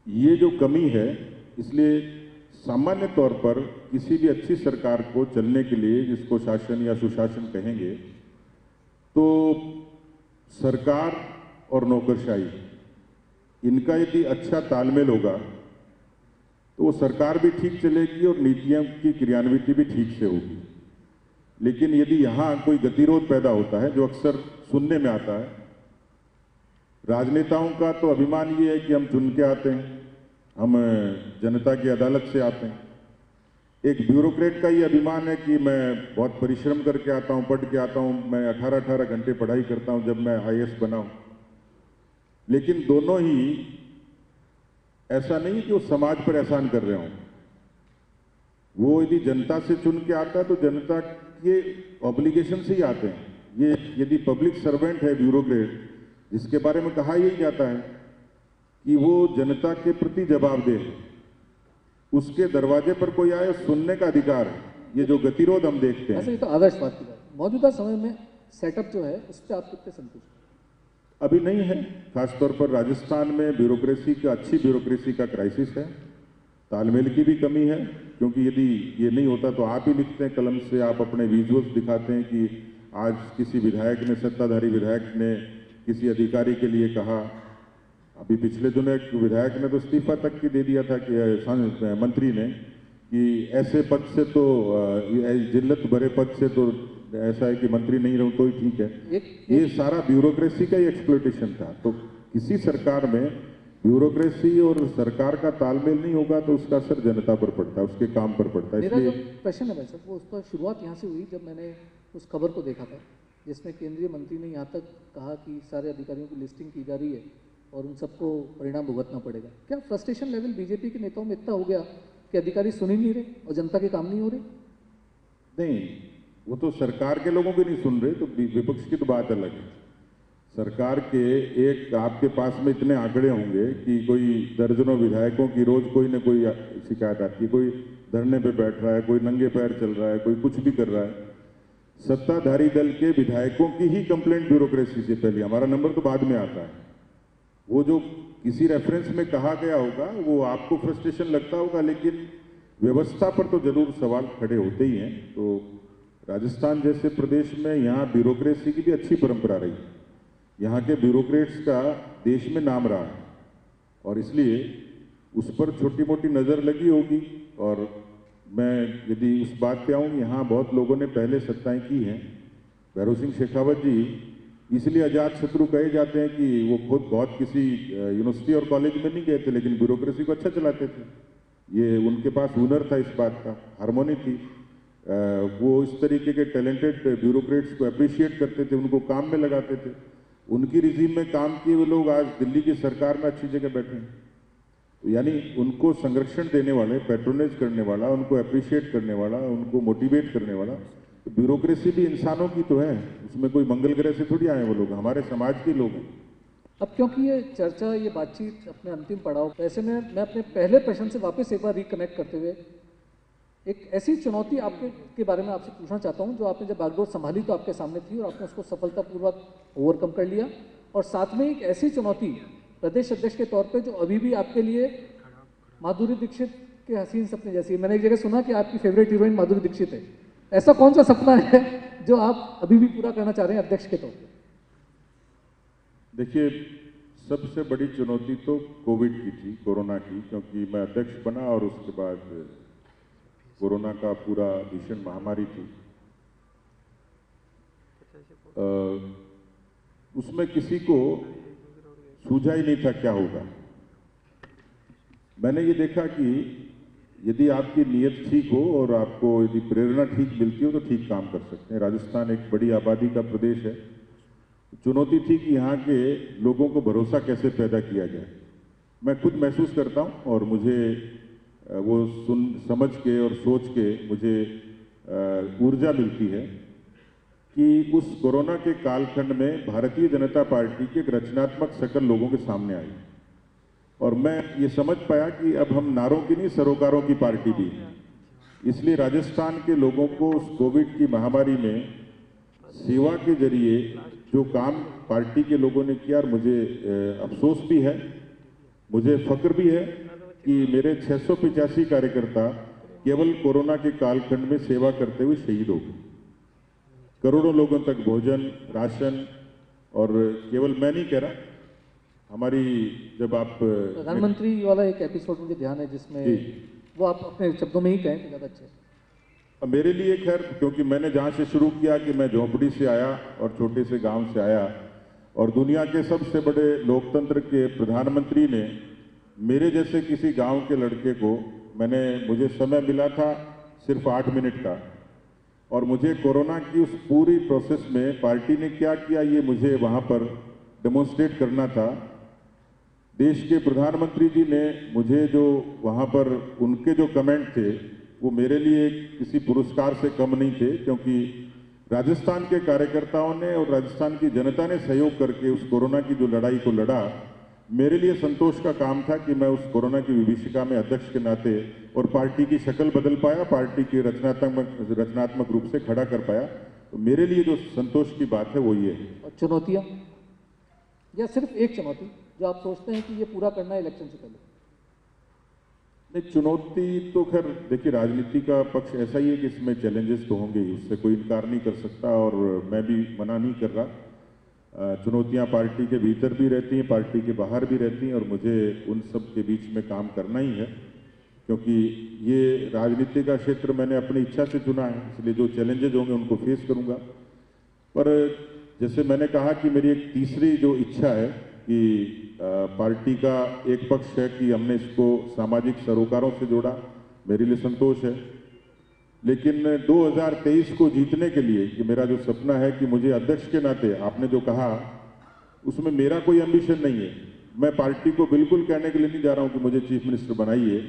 ये जो कमी है, इसलिए सामान्य तौर पर किसी भी अच्छी सरकार को चलने के लिए, जिसको शासन या सुशासन कहेंगे, तो सरकार और नौकरशाही, इनका यदि अच्छा तालमेल होगा तो वो सरकार भी ठीक चलेगी और नीतियों की क्रियान्विति भी ठीक से होगी। लेकिन यदि यहाँ कोई गतिरोध पैदा होता है, जो अक्सर सुनने में आता है, राजनेताओं का तो अभिमान ये है कि हम चुन के आते हैं, हम जनता की अदालत से आते हैं। एक ब्यूरोक्रेट का ये अभिमान है कि मैं बहुत परिश्रम करके आता हूँ, पढ़ के आता हूँ, मैं 18-18 घंटे पढ़ाई करता हूँ जब मैं IAS बना हूँ। लेकिन दोनों ही ऐसा नहीं कि वो समाज पर एहसान कर रहे हों। वो यदि जनता से चुन के आता है तो जनता के ऑब्लिगेशन से ही आते हैं। ये यदि पब्लिक सर्वेंट है ब्यूरोक्रेट, जिसके बारे में कहा यही जाता है कि वो जनता के प्रति जवाबदेह है, उसके दरवाजे पर कोई आए, सुनने का अधिकार है। ये जो गतिरोध हम देखते हैं, ऐसे तो आदर्शवाद की बात। मौजूदा समय में सेटअप जो है उस पर आप कितने संतुष्ट हैं? अभी नहीं है। खासतौर पर राजस्थान में ब्यूरोक्रेसी का, अच्छी ब्यूरोक्रेसी का क्राइसिस है, तालमेल की भी कमी है। क्योंकि यदि ये नहीं होता तो आप ही लिखते हैं कलम से, आप अपने विजुअल्स दिखाते हैं कि आज किसी विधायक ने, सत्ताधारी विधायक ने किसी अधिकारी के लिए कहा। अभी पिछले दिनों एक विधायक ने तो इस्तीफा तक की दे दिया था कि मंत्री ने, कि ऐसे पद से तो, जिल्लत भरे पद से तो ऐसा है कि मंत्री नहीं रहूं तो ही ठीक है। ये सारा ब्यूरोक्रेसी का ही एक्सप्लॉइटेशन था। तो किसी सरकार में ब्यूरोक्रेसी और सरकार का तालमेल नहीं होगा तो उसका असर जनता पर पड़ता है, उसके काम पर पड़ता है। मेरा जो इसलिए प्रश्न है भाई साहब, वो उसका शुरुआत यहाँ से हुई जब मैंने उस खबर को देखा था जिसमें केंद्रीय मंत्री ने यहाँ तक कहा कि सारे अधिकारियों की लिस्टिंग की जा रही है और उन सबको परिणाम भुगतना पड़ेगा। क्या फ्रस्ट्रेशन लेवल बीजेपी के नेताओं में इतना हो गया कि अधिकारी सुन ही नहीं रहे और जनता के काम नहीं हो रहे? नहीं, वो तो सरकार के लोगों के नहीं सुन रहे, तो विपक्ष की तो बात अलग है। सरकार के एक, आपके पास में इतने आंकड़े होंगे कि कोई दर्जनों विधायकों की रोज कोई न कोई शिकायत आती है, कोई धरने पे बैठ रहा है, कोई नंगे पैर चल रहा है, कोई कुछ भी कर रहा है। सत्ताधारी दल के विधायकों की ही कंप्लेंट ब्यूरोक्रेसी से पहले, हमारा नंबर तो बाद में आता है। वो जो किसी रेफरेंस में कहा गया होगा वो आपको फ्रस्ट्रेशन लगता होगा, लेकिन व्यवस्था पर तो जरूर सवाल खड़े होते ही हैं। तो राजस्थान जैसे प्रदेश में यहाँ ब्यूरोक्रेसी की भी अच्छी परंपरा रही है। यहाँ के ब्यूरोक्रेट्स का देश में नाम रहा है और इसलिए उस पर छोटी मोटी नज़र लगी होगी। और मैं यदि उस बात पे आऊँ, यहाँ बहुत लोगों ने पहले सत्ताएं की हैं। भैरव सिंह शेखावत जी इसलिए अजात शत्रु कहे जाते हैं कि वो खुद बहुत किसी यूनिवर्सिटी और कॉलेज में नहीं गए थे, लेकिन ब्यूरोक्रेसी को अच्छा चलाते थे। ये उनके पास हुनर था इस बात का, हार्मोनी थी। वो इस तरीके के टैलेंटेड ब्यूरोक्रेट्स को अप्रिशिएट करते थे, उनको काम में लगाते थे। उनकी रिजीम में काम किए वो लोग आज दिल्ली की सरकार में अच्छी जगह बैठे हैं। यानी उनको संरक्षण देने वाले, पैट्रोनेज करने वाला, उनको अप्रिशिएट करने वाला, उनको मोटिवेट करने वाला तो ब्यूरोक्रेसी भी इंसानों की तो है, उसमें कोई मंगल ग्रह से थोड़ी आए वो लोग, हमारे समाज के लोग हैं। अब क्योंकि ये चर्चा, ये बातचीत अपने अंतिम पड़ाव पे, ऐसे में मैं अपने पहले प्रश्न से वापस एक बार रिकनेक्ट करते हुए एक ऐसी चुनौती आपके के बारे में आपसे पूछना चाहता हूं, जो आपने जब बागडोर संभाली तो आपके सामने थी और आपने उसको सफलतापूर्वक ओवरकम कर लिया, और साथ में एक ऐसी चुनौती प्रदेश अध्यक्ष के तौर पे जो अभी भी आपके लिए माधुरी दीक्षित के हसीन सपने जैसी है। मैंने एक जगह सुना कि आपकी फेवरेट हीरोइन माधुरी दीक्षित है। ऐसा कौन सा सपना है जो आप अभी भी पूरा करना चाह रहे हैं अध्यक्ष के तौर पे? देखिए, सबसे बड़ी चुनौती तो कोविड की थी, कोरोना की, क्योंकि मैं अध्यक्ष बना और उसके बाद कोरोना का पूरा भीषण महामारी थी। उसमें किसी को सूझा ही नहीं था क्या होगा। मैंने ये देखा कि यदि आपकी नीयत ठीक हो और आपको यदि प्रेरणा ठीक मिलती हो तो ठीक काम कर सकते हैं। राजस्थान एक बड़ी आबादी का प्रदेश है। चुनौती थी कि यहाँ के लोगों को भरोसा कैसे पैदा किया जाए। मैं खुद महसूस करता हूँ और मुझे वो समझ के और सोच के मुझे ऊर्जा मिलती है कि उस कोरोना के कालखंड में भारतीय जनता पार्टी की एक रचनात्मक शक्ल लोगों के सामने आई और मैं ये समझ पाया कि अब हम नारों की नहीं, सरोकारों की पार्टी भी है। इसलिए राजस्थान के लोगों को उस कोविड की महामारी में सेवा के जरिए जो काम पार्टी के लोगों ने किया, और मुझे अफसोस भी है, मुझे फक्र भी है कि मेरे 685 कार्यकर्ता केवल कोरोना के कालखंड में सेवा करते हुए शहीद हो गए। करोड़ों लोगों तक भोजन, राशन, और केवल मैं नहीं कह रहा, हमारी जब आप प्रधानमंत्री वाला एक एपिसोड मुझे ध्यान है जिसमें वो आप अपने शब्दों में ही कहें तो ज़्यादा अच्छा है। मेरे लिए खैर, क्योंकि मैंने जहाँ से शुरू किया कि मैं झोंपड़ी से आया और छोटे से गांव से आया, और दुनिया के सबसे बड़े लोकतंत्र के प्रधानमंत्री ने मेरे जैसे किसी गांव के लड़के को, मुझे समय मिला था सिर्फ 8 मिनट का, और मुझे कोरोना की उस पूरी प्रोसेस में पार्टी ने क्या किया ये मुझे वहाँ पर डेमोन्स्ट्रेट करना था। देश के प्रधानमंत्री जी ने मुझे जो वहाँ पर उनके जो कमेंट थे वो मेरे लिए किसी पुरस्कार से कम नहीं थे, क्योंकि राजस्थान के कार्यकर्ताओं ने और राजस्थान की जनता ने सहयोग करके उस कोरोना की जो लड़ाई को लड़ा। मेरे लिए संतोष का काम था कि मैं उस कोरोना की विभीषिका में अध्यक्ष के नाते और पार्टी की शक्ल बदल पाया, पार्टी की रचनात्मक रूप से खड़ा कर पाया। तो मेरे लिए जो संतोष की बात है वो ये है। और चुनौतियाँ, या सिर्फ एक चुनौती जो आप सोचते हैं कि ये पूरा करना है इलेक्शन से पहले? नहीं, चुनौती तो खैर देखिए, राजनीति का पक्ष ऐसा ही है कि इसमें चैलेंजेस तो होंगे ही, उससे कोई इनकार नहीं कर सकता और मैं भी मना नहीं कर रहा। चुनौतियां पार्टी के भीतर भी रहती हैं, पार्टी के बाहर भी रहती हैं, और मुझे उन सब के बीच में काम करना ही है, क्योंकि ये राजनीति का क्षेत्र मैंने अपनी इच्छा से चुना है। इसलिए जो चैलेंजेज होंगे उनको फेस करूंगा। पर जैसे मैंने कहा कि मेरी एक तीसरी जो इच्छा है कि पार्टी का एक पक्ष है कि हमने इसको सामाजिक सरोकारों से जोड़ा, मेरे लिए संतोष है। लेकिन 2023 को जीतने के लिए, कि मेरा जो सपना है कि मुझे अध्यक्ष के नाते, आपने जो कहा उसमें मेरा कोई एम्बिशन नहीं है। मैं पार्टी को बिल्कुल कहने के लिए नहीं जा रहा हूं कि मुझे चीफ मिनिस्टर बनाइए।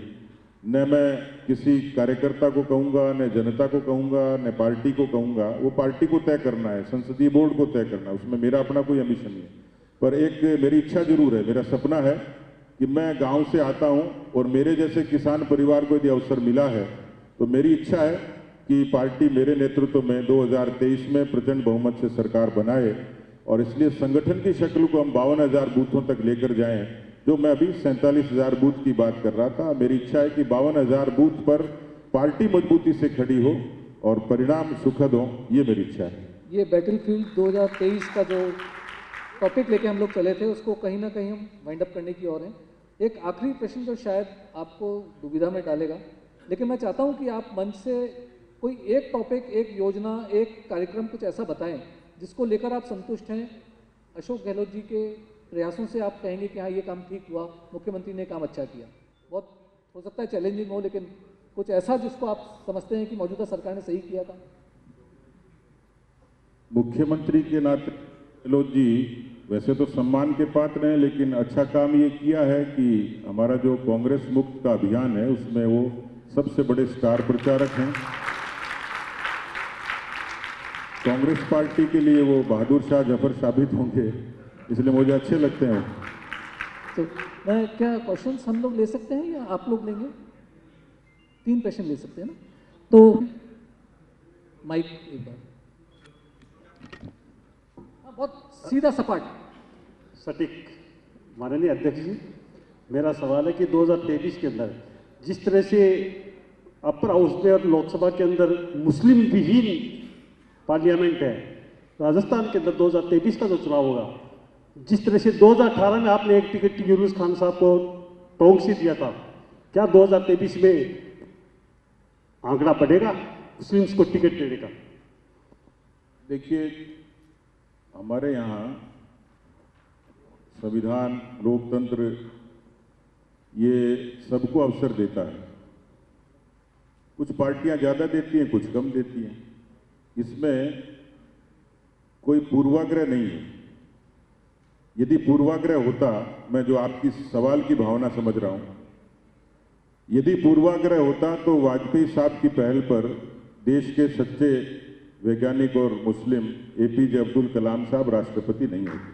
न मैं किसी कार्यकर्ता को कहूंगा, न जनता को कहूंगा, न पार्टी को कहूंगा। वो पार्टी को तय करना है, संसदीय बोर्ड को तय करना है, उसमें मेरा अपना कोई एम्बिशन नहीं है। पर एक मेरी इच्छा जरूर है, मेरा सपना है कि मैं गांव से आता हूं और मेरे जैसे किसान परिवार को यदि अवसर मिला है तो मेरी इच्छा है कि पार्टी मेरे नेतृत्व में 2023 में प्रचंड बहुमत से सरकार बनाए, और इसलिए संगठन की शक्ल को हम 52,000 बूथों तक लेकर जाएं, जो मैं अभी 47,000 बूथ की बात कर रहा था। मेरी इच्छा है कि 52,000 बूथ पर पार्टी मजबूती से खड़ी हो और परिणाम सुखद हो, ये मेरी इच्छा है। ये बैटलफील्ड 2023 का जो टॉपिक लेके हम लोग चले थे उसको कहीं ना कहीं हम वाइंड अप करने की ओर हैं। एक आखिरी प्रश्न जो शायद आपको दुविधा में डालेगा, लेकिन मैं चाहता हूं कि आप मंच से कोई एक टॉपिक, एक योजना, एक कार्यक्रम कुछ ऐसा बताएं जिसको लेकर आप संतुष्ट हैं अशोक गहलोत जी के प्रयासों से आप कहेंगे कि हाँ ये काम ठीक हुआ, मुख्यमंत्री ने काम अच्छा किया? बहुत हो सकता है चैलेंजिंग हो, लेकिन कुछ ऐसा जिसको आप समझते हैं कि मौजूदा सरकार ने सही किया था? मुख्यमंत्री के नाते गहलोत जी वैसे तो सम्मान के पात्र हैं, लेकिन अच्छा काम ये किया है कि हमारा जो कांग्रेस मुक्त का अभियान है उसमें वो सबसे बड़े स्टार प्रचारक हैं। कांग्रेस पार्टी के लिए वो बहादुर शाह जफर साबित होंगे, इसलिए मुझे अच्छे लगते हैं वो। तो मैं क्या क्वेश्चंस हम लोग ले सकते हैं या आप लोग लेंगे? 3 क्वेश्चन ले सकते हैं ना? तो माइक एक बार। हाँ, बहुत सीधा सपाट सटीक। माननीय अध्यक्ष जी, मेरा सवाल है कि 2023 के अंदर जिस तरह से अपर हाउस में और लोकसभा के अंदर मुस्लिम विहीन पार्लियामेंट है, राजस्थान के अंदर 2023 का जो चुनाव होगा, जिस तरह से 2018 में आपने एक टिकट यूनुस खान साहब को टोंक से दिया था, क्या 2023 में आंकड़ा बढ़ेगा मुस्लिम्स को टिकट देने का? देखिए, हमारे यहाँ संविधान, लोकतंत्र ये सबको अवसर देता है। कुछ पार्टियां ज़्यादा देती हैं, कुछ कम देती हैं। इसमें कोई पूर्वाग्रह नहीं है। यदि पूर्वाग्रह होता, मैं जो आपकी सवाल की भावना समझ रहा हूं, यदि पूर्वाग्रह होता तो वाजपेयी साहब की पहल पर देश के सच्चे वैज्ञानिक और मुस्लिम एपीजे अब्दुल कलाम साहब राष्ट्रपति नहीं होते।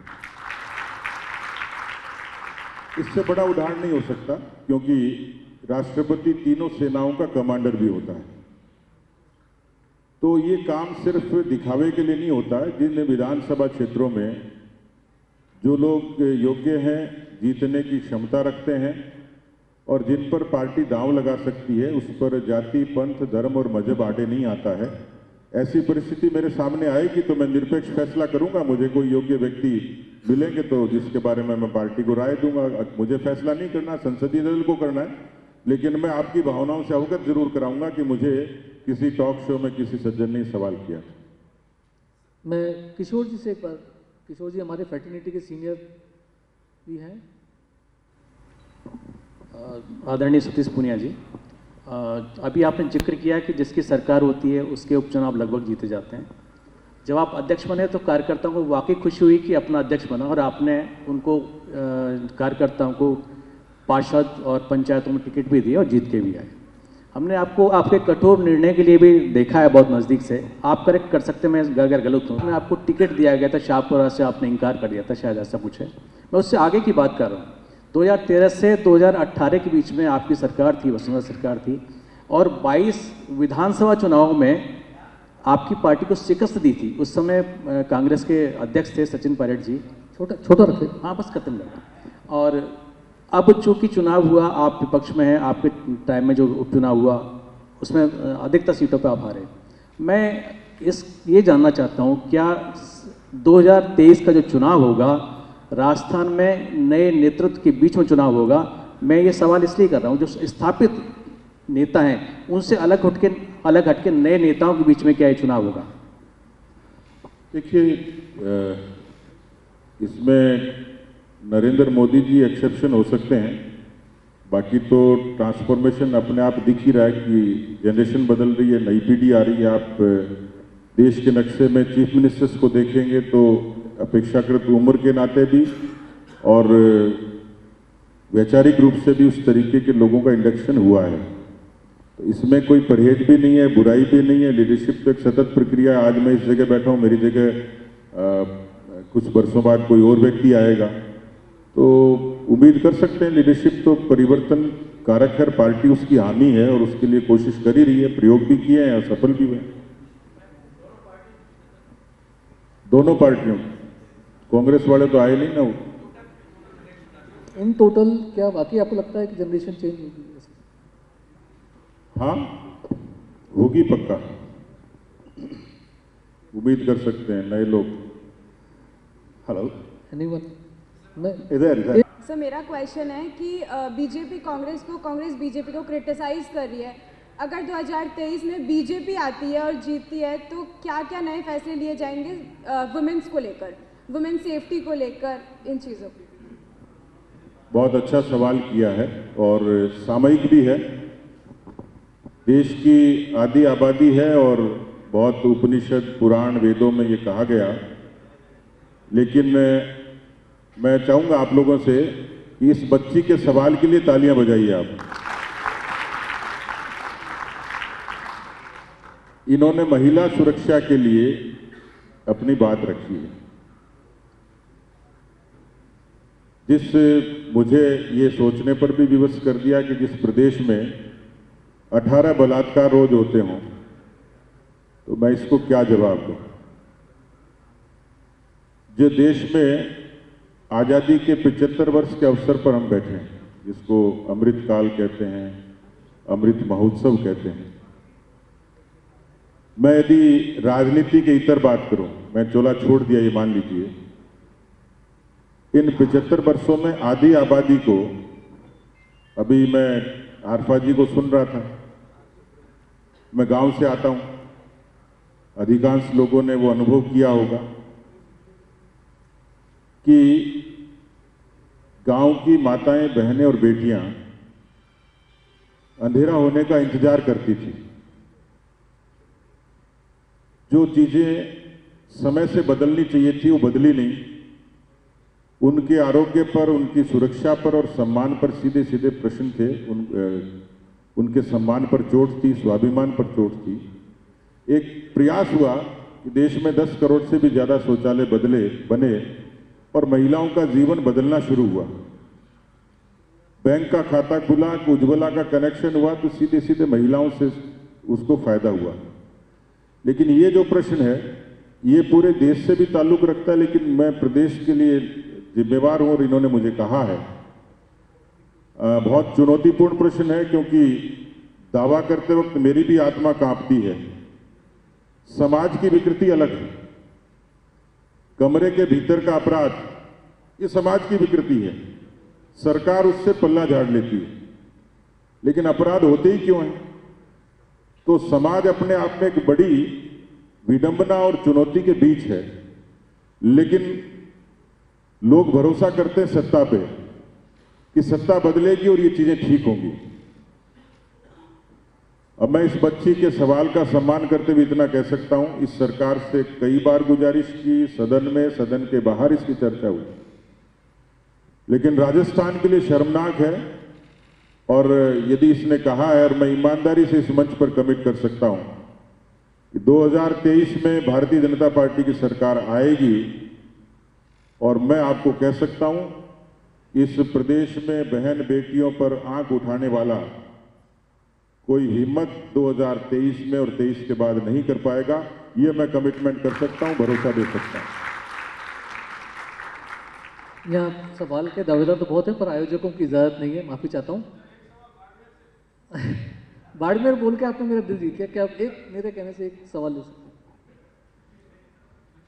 इससे बड़ा उदाहरण नहीं हो सकता, क्योंकि राष्ट्रपति तीनों सेनाओं का कमांडर भी होता है। तो ये काम सिर्फ दिखावे के लिए नहीं होता है। जिन विधानसभा क्षेत्रों में जो लोग योग्य हैं, जीतने की क्षमता रखते हैं और जिन पर पार्टी दांव लगा सकती है, उस पर जाति, पंथ, धर्म और मजहब आड़े नहीं आता है। ऐसी परिस्थिति मेरे सामने आएगी तो मैं निरपेक्ष फैसला करूंगा। मुझे कोई योग्य व्यक्ति मिलेंगे तो जिसके बारे में मैं पार्टी को राय दूंगा। मुझे फैसला नहीं करना, संसदीय दल को करना है, लेकिन मैं आपकी भावनाओं से अवगत जरूर कराऊंगा कि मुझे किसी टॉक शो में किसी सज्जन ने सवाल किया। मैं किशोर जी से एक बार, किशोर जी हमारे फैटर्निटी के सीनियर भी हैं। आदरणीय सतीश पूनिया जी, अभी आपने जिक्र किया कि जिसकी सरकार होती है उसके उपचुनाव लगभग जीते जाते हैं। जब आप अध्यक्ष बने तो कार्यकर्ताओं को वाकई खुशी हुई कि अपना अध्यक्ष बना और आपने उनको कार्यकर्ताओं को पार्षद और पंचायतों में टिकट भी दिए और जीत के भी आए। हमने आपको आपके कठोर निर्णय के लिए भी देखा है बहुत नज़दीक से। आप करेक्ट कर सकते हैं, मैं अगर गलत हूँ। मैं आपको टिकट दिया गया था शाहपुरा से, आपने इनकार कर दिया था, शायद ऐसा कुछ है। मैं उससे आगे की बात कर रहा हूँ। 2013 से 2018 के बीच में आपकी सरकार थी, वसुंधरा सरकार थी, और 22 विधानसभा चुनाव में आपकी पार्टी को शिकस्त दी थी। उस समय कांग्रेस के अध्यक्ष थे सचिन पायलट जी। छोटा रखे। हाँ, बस खत्म लगा। और अब चूंकि चुनाव हुआ, आप विपक्ष में हैं, आपके टाइम में जो उपचुनाव हुआ उसमें अधिकतर सीटों पर आप हारे। मैं ये जानना चाहता हूँ, क्या 2023 का जो चुनाव होगा राजस्थान में नए नेतृत्व के बीच में चुनाव होगा? मैं ये सवाल इसलिए कर रहा हूँ, जो स्थापित नेता हैं उनसे अलग हटके नए नेताओं के बीच में क्या ये चुनाव होगा? देखिए, इसमें नरेंद्र मोदी जी एक्सेप्शन हो सकते हैं, बाकी तो ट्रांसफॉर्मेशन अपने आप दिख ही रहा है कि जनरेशन बदल रही है, नई पीढ़ी आ रही है। आप देश के नक्शे में चीफ मिनिस्टर्स को देखेंगे तो अपेक्षाकृत उम्र के नाते भी और वैचारिक रूप से भी उस तरीके के लोगों का इंडक्शन हुआ है। तो इसमें कोई परहेज भी नहीं है, बुराई भी नहीं है। लीडरशिप तो एक सतत प्रक्रिया है। आज मैं इस जगह बैठा हूँ, मेरी जगह कुछ वर्षों बाद कोई और व्यक्ति आएगा, तो उम्मीद कर सकते हैं लीडरशिप तो परिवर्तन कारक है। पार्टी उसकी हामी है और उसके लिए कोशिश कर ही रही है, प्रयोग भी किए हैं और सफल भी हुए। दोनों पार्टियों, कांग्रेस वाले तो आए नहीं ना। इन टोटल क्या वाकई आपको लगता है कि जनरेशन चेंज होगी? हाँ, होगी पक्का। उम्मीद कर सकते हैं नए लोग। Hello, anyone? मैं इधर सर, मेरा क्वेश्चन है कि बीजेपी कांग्रेस बीजेपी को क्रिटिसाइज कर रही है अगर 2023 में बीजेपी आती है और जीतती है तो क्या क्या नए फैसले लिए जाएंगे वुमेन्स को लेकर, वुमेन सेफ्टी को लेकर, इन चीज़ों को? बहुत अच्छा सवाल किया है और सामयिक भी है। देश की आधी आबादी है और बहुत उपनिषद पुराण वेदों में ये कहा गया, लेकिन मैं चाहूँगा आप लोगों से कि इस बच्ची के सवाल के लिए तालियां बजाइए आप। इन्होंने महिला सुरक्षा के लिए अपनी बात रखी है, जिस मुझे ये सोचने पर भी विवश कर दिया कि जिस प्रदेश में 18 बलात्कार रोज होते हों, तो मैं इसको क्या जवाब दूं। जो देश में आज़ादी के 75 वर्ष के अवसर पर हम बैठे हैं, जिसको अमृत काल कहते हैं, अमृत महोत्सव कहते हैं। मैं यदि राजनीति के इतर बात करूं, मैं चोला छोड़ दिया ये मान लीजिए, इन 75 वर्षों में आधी आबादी को, अभी मैं आरफा जी को सुन रहा था, मैं गांव से आता हूं, अधिकांश लोगों ने वो अनुभव किया होगा कि गांव की माताएं, बहनें और बेटियां अंधेरा होने का इंतजार करती थी। जो चीजें समय से बदलनी चाहिए थी वो बदली नहीं। उनके आरोग्य पर, उनकी सुरक्षा पर और सम्मान पर सीधे सीधे प्रश्न थे। उनके सम्मान पर चोट थी, स्वाभिमान पर चोट थी। एक प्रयास हुआ कि देश में 10 करोड़ से भी ज्यादा शौचालय बने और महिलाओं का जीवन बदलना शुरू हुआ। बैंक का खाता खुला, उज्ज्वला का कनेक्शन हुआ, तो सीधे सीधे महिलाओं से उसको फायदा हुआ। लेकिन ये जो प्रश्न है ये पूरे देश से भी ताल्लुक रखता है, लेकिन मैं प्रदेश के लिए जिम्मेवार हूं और इन्होंने मुझे कहा है। बहुत चुनौतीपूर्ण प्रश्न है, क्योंकि दावा करते वक्त मेरी भी आत्मा कांपती है। समाज की विकृति अलग है, कमरे के भीतर का अपराध ये समाज की विकृति है, सरकार उससे पल्ला झाड़ लेती है, लेकिन अपराध होते ही क्यों हैं? तो समाज अपने आप में एक बड़ी विडंबना और चुनौती के बीच है, लेकिन लोग भरोसा करते हैं सत्ता पे कि सत्ता बदलेगी और ये चीजें ठीक होंगी। अब मैं इस बच्ची के सवाल का सम्मान करते हुए इतना कह सकता हूं, इस सरकार से कई बार गुजारिश की, सदन में, सदन के बाहर इसकी चर्चा हुई, लेकिन राजस्थान के लिए शर्मनाक है। और यदि इसने कहा है, और मैं ईमानदारी से इस मंच पर कमिट कर सकता हूं कि 2023 में भारतीय जनता पार्टी की सरकार आएगी, और मैं आपको कह सकता हूं इस प्रदेश में बहन बेटियों पर आंख उठाने वाला कोई हिम्मत 2023 में और 23 के बाद नहीं कर पाएगा। ये मैं कमिटमेंट कर सकता हूं, भरोसा दे सकता हूं। यहाँ सवाल के दावेदार तो बहुत है, पर आयोजकों की इजाज़त नहीं है, माफ़ी चाहता हूँ। बाड़मेर बोल के आपने मेरा दिल जीत लिया। क्या आप एक मेरे कहने से एक सवाल ले सकते हैं?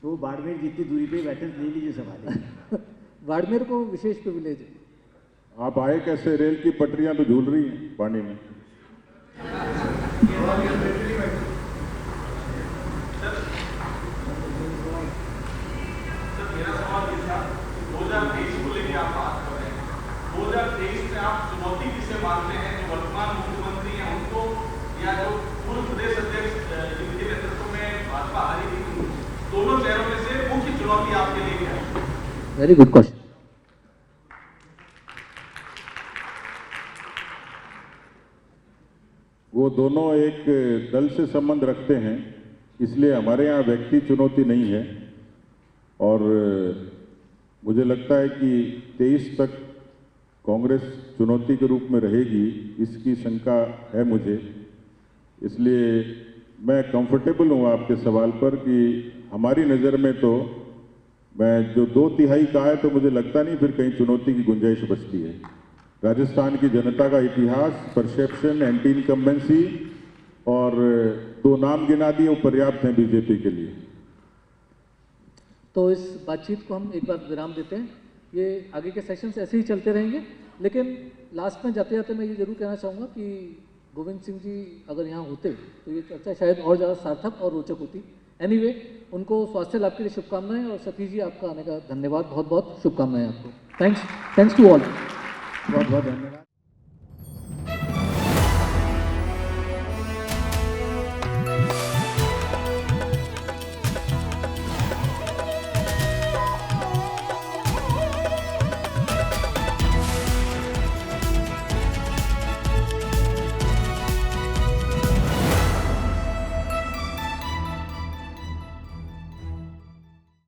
तो बाड़मेर जितनी दूरी पे बैठे ले लीजिए सवाल। बाड़मेर को विशेष प्रिविलेज है। आप आए कैसे? रेल की पटरियां तो झूल रही हैं पानी में। मेरा सवाल ये था, 2023 को लेकर आप बात कर रहे हैं, 2023 में आप चुनौती किसे मानते हैं? जो वर्तमान मुख्यमंत्री हैं उनको, या जो पूर्व प्रदेश अध्यक्ष जिनके नेतृत्व में भाजपा हारी थी, दोनों चेहरों में से मुख्य चुनौती आपके लिए क्या है? Very good question. वो दोनों एक दल से संबंध रखते हैं, इसलिए हमारे यहाँ व्यक्ति चुनौती नहीं है। और मुझे लगता है कि 23 तक कांग्रेस चुनौती के रूप में रहेगी, इसकी शंका है मुझे। इसलिए मैं कंफर्टेबल हूँ आपके सवाल पर कि हमारी नज़र में तो मैं जो 2/3 कहा है, तो मुझे लगता नहीं फिर कहीं चुनौती की गुंजाइश बचती है। राजस्थान की जनता का इतिहास, परसेप्शन, एंटी इनकम्बेंसी और 2 नाम गिना दिए, वो पर्याप्त हैं बीजेपी के लिए। तो इस बातचीत को हम एक बार विराम देते हैं। ये आगे के सेशंस ऐसे ही चलते रहेंगे, लेकिन लास्ट में जाते जाते मैं ये जरूर कहना चाहूँगा कि गोविंद सिंह जी अगर यहाँ होते तो ये चर्चा शायद और ज़्यादा सार्थक और रोचक होती। एनीवे, उनको स्वास्थ्य लाभ के लिए शुभकामनाएं, और सतीश जी आपका आने का धन्यवाद, बहुत बहुत शुभकामनाएं आपको। Thanks to all. बहुत बहुत धन्यवाद।